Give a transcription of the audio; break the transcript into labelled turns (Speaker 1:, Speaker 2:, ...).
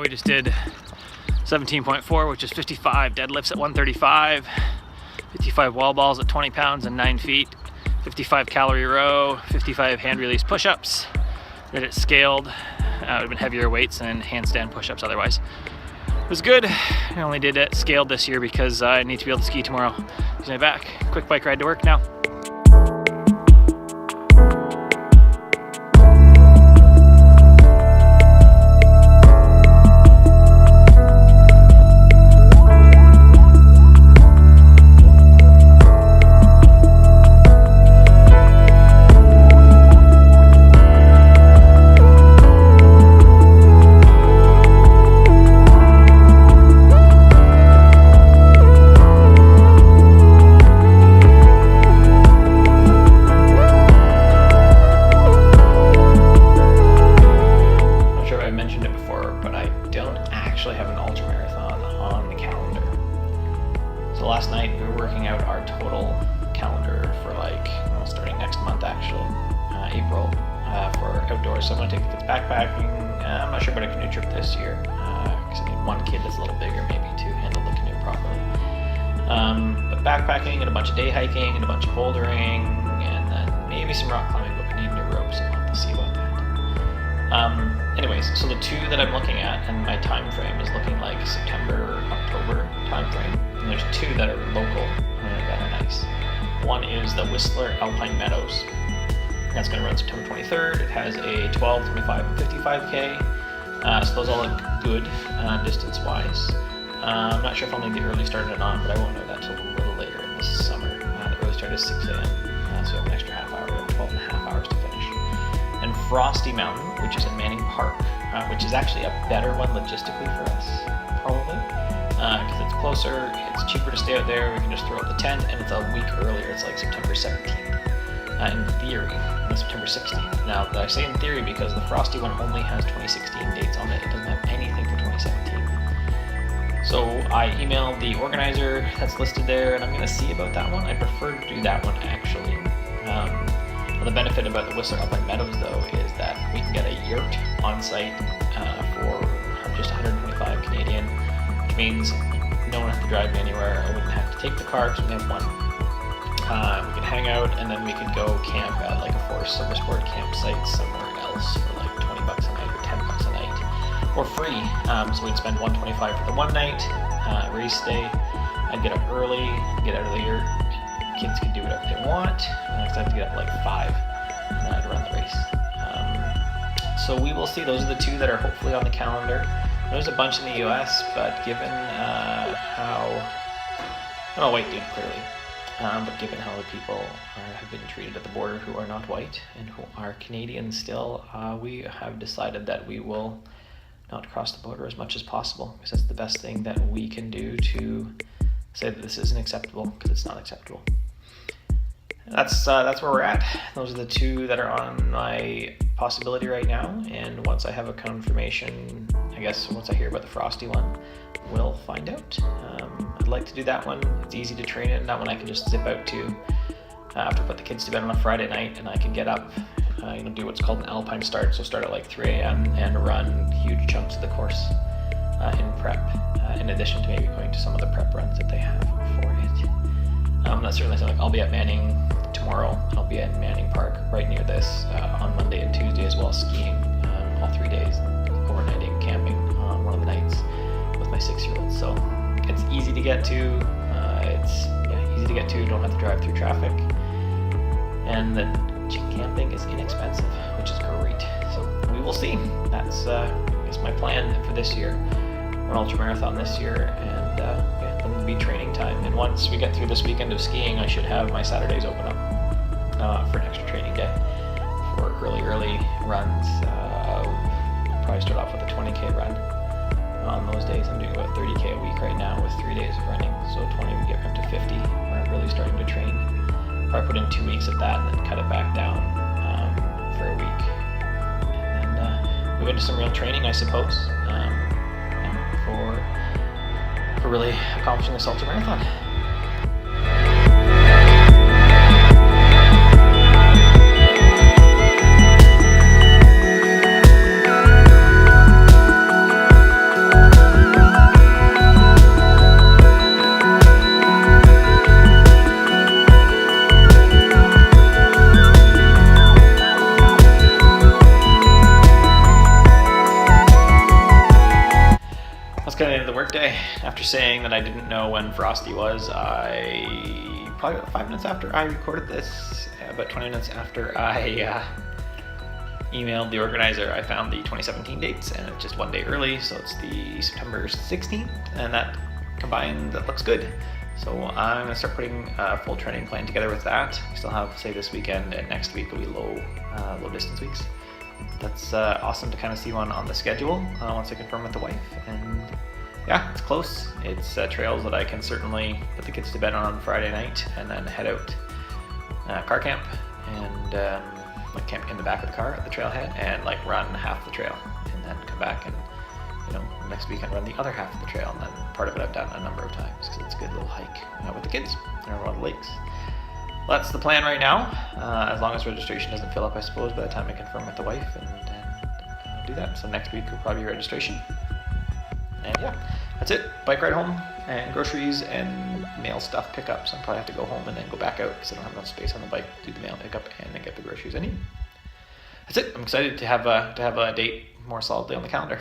Speaker 1: we just did 17.4, which is 55 deadlifts at 135, 55 wall balls at 20 pounds and 9 feet, 55 calorie row, 55 hand release push-ups. Did it scaled. It would have been heavier weights and handstand push-ups otherwise. It was good. I only did it scaled this year because I need to be able to ski tomorrow. Use my back. Quick bike ride to work now. Last night we were working out our total calendar for starting next month actually, April, for outdoors. So I'm going to take the kids backpacking. I'm not sure about a canoe trip this year because I need one kid that's a little bigger maybe to handle the canoe properly. But backpacking and a bunch of day hiking and a bunch of bouldering and then maybe some rock climbing, but we need new ropes and we'll have to see about that. Anyways, so the two that I'm looking at and my time frame is looking like September, October time frame. And there's two that are local that are nice. One is the Whistler Alpine Meadows. That's going to run September 23rd. It has a 12, 25, and 55K. So those all look good distance-wise. I'm not sure if I'll need the early start or not, but I won't know that till a little later in the summer. The early start is 6 a.m. So I have an extra half hour, 12 and a half hours to finish. And Frosty Mountain, which is in Manning Park, which is actually a better one logistically for us, probably. Because it's closer, it's cheaper to stay out there, we can just throw out the tent, and it's a week earlier, it's like September 17th, in theory, and September 16th. Now, I say in theory because the Frosty one only has 2016 dates on it, it doesn't have anything for 2017. So I emailed the organizer that's listed there, and I'm going to see about that one. I prefer to do that one, actually. The benefit about the Whistler Alpine Meadows, though, is that we can get a yurt on site for just 125 Canadian, which means no one has to drive me anywhere. I wouldn't have to take the car because we have one. We can hang out and then we could go camp at like a Forest Silver Sport campsite somewhere else for like $20 a night or $10 a night, or free. So we'd spend $125 for the one night race day. I'd get up early, get out of the yurt. Kids could do whatever they want. I have to get up like 5 and then I'd run the race. So we will see. Those are the two that are hopefully on the calendar. There's a bunch in the US, but given how, I'm a white dude clearly, but given how the people have been treated at the border who are not white and who are Canadian still, we have decided that we will not cross the border as much as possible because that's the best thing that we can do to say that this isn't acceptable, because it's not acceptable. That's where we're at. Those are the two that are on my possibility right now, and once I have a confirmation, I guess once I hear about the Frosty one, we'll find out. I'd like to do that one. It's easy to train it, and that one I can just zip out to after I put the kids to bed on a Friday night, and I can get up, do what's called an alpine start, so start at like 3 a.m. and run huge chunks of the course in prep, in addition to maybe going to some of the prep runs that they have for it. That's certainly something. I'll be at Manning tomorrow. I'll be at Manning Park right near this on Monday and Tuesday as well, skiing all 3 days, overnighting, camping one of the nights with my 6-year-old. So it's easy to get to. Easy to get to. Don't have to drive through traffic, and the camping is inexpensive, which is great. So we will see. That's I guess my plan for this year. Run ultra marathon this year, and then it'll be training time. And once we get through this weekend of skiing, I should have my Saturdays open up for an extra training day for early runs. I'll probably start off with a 20K run on those days. I'm doing about 30K a week right now with 3 days of running, so 20 we get up to 50. We're really starting to train. Probably put in 2 weeks of that and then cut it back down for a week, and then move into some real training, I suppose. For really accomplishing this ultra marathon. day. After saying that I didn't know when Frosty was, probably about 5 minutes after I recorded this, about 20 minutes after I emailed the organizer, I found the 2017 dates, and it's just 1 day early, so it's the September 16th, and that combined, that looks good. So I'm gonna start putting a full training plan together with that. We still have, say, this weekend and next week will be low distance weeks. That's awesome to kind of see one on the schedule once I confirm with the wife. And yeah, it's close. It's trails that I can certainly put the kids to bed on Friday night and then head out car camp and like camp in the back of the car at the trailhead and like run half the trail and then come back and next weekend run the other half of the trail. And then part of it I've done a number of times because it's a good little hike with the kids around one of the lakes. Well, that's the plan right now, as long as registration doesn't fill up, I suppose, by the time I confirm with the wife and do that. So next week will probably be registration. And yeah, that's it. Bike ride home and groceries and mail stuff pickup. So I'll probably have to go home and then go back out because I don't have enough space on the bike to do the mail pickup and then get the groceries I need. That's it. I'm excited to have a date more solidly on the calendar.